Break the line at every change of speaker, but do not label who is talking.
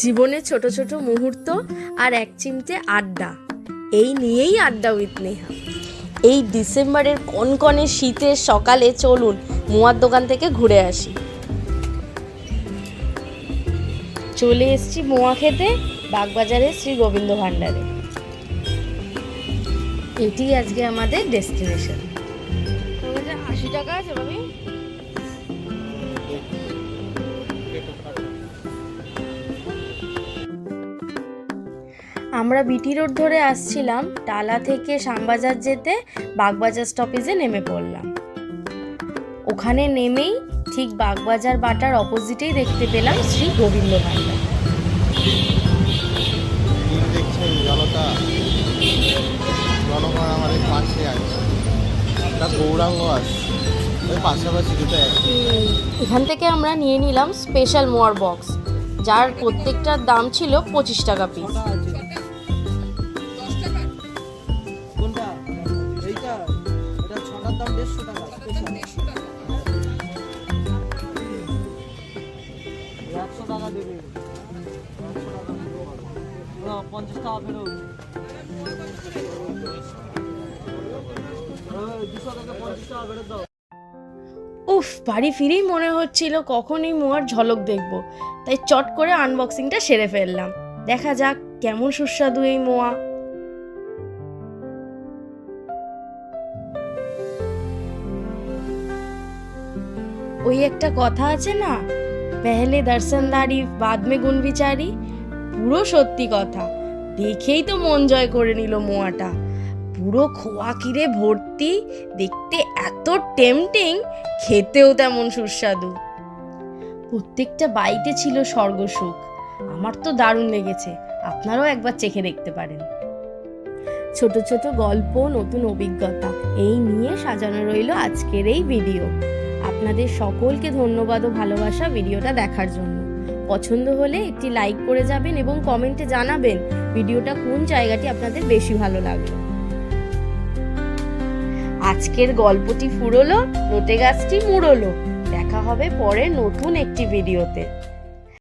জীবনে ছোট ছোট মুহূর্ত আর এক চিমটে আড্ডা, এই নিয়েই আড্ডা উইথ নেহা। এই ডিসেম্বরের কনকনে শীতের সকালে চলুন মোয়ার দোকান থেকে ঘুরে আসি। চলে এসেছি মোয়া খেতে বাগবাজারের শ্রী গোবিন্দ ভান্ডারে। এটি আজকে আমাদের ডেস্টিনেশন। 80 টাকা আছে ভাবি। আমরা বিটি রোড ধরে আসছিলাম, টালা থেকে শ্যামবাজার যেতে বাগবাজার স্টপেজে নেমে পড়লাম। ওখানে নেমেই ঠিক বাগবাজার বাটার অপোজিটেই দেখতে পেলাম শ্রী গোবিন্দ ভান্ডার।
জনগণ আমাদের পাশে আছে, গৌরাঙ্গ আছে, পাশাপাশি দুটো।
এখান থেকে আমরা নিয়ে নিলাম স্পেশাল মোয়ার বক্স, যার প্রত্যেকটার দাম ছিল 25 টাকা পিস। উফ, বাড়ি ফিরেই মনে হচ্ছিল কখন এই মোয়ার ঝলক দেখব, তাই চট করে আনবক্সিংটা সেরে ফেললাম। দেখা যাক কেমন সুস্বাদু এই মোয়া। ওই একটা কথা আছে না, পেহলে দর্শনদারি বাদ মে গুণ বিচারি, পুরো সত্যি কথা। দেখেই তো মন জয় করে নিল মোয়াটা। পুরো খোয়া কিরে ভর্তি, দেখতে এত টেম্পটিং, খেতেও তেমন সুস্বাদু। প্রত্যেকটা বাইটে ছিল স্বর্গসুখ। আমার তো দারুণ লেগেছে, আপনারাও একবার চেখে দেখতে পারেন। ছোট ছোট গল্প, নতুন অভিজ্ঞতা, এই নিয়ে সাজানো রইল আজকের এই ভিডিও। আপনাদের সকলকে ধন্যবাদ ও ভালোবাসা ভিডিওটা দেখার জন্য। পছন্দ হলে একটি লাইক করে যাবেন এবং কমেন্টে জানাবেন ভিডিওটা কোন জায়গাটি আপনাদের বেশি ভালো লাগলো। আজকের গল্পটি ফুরোলো, নোটে গাছটি মুড়োলো। দেখা হবে পরে নতুন একটি ভিডিওতে।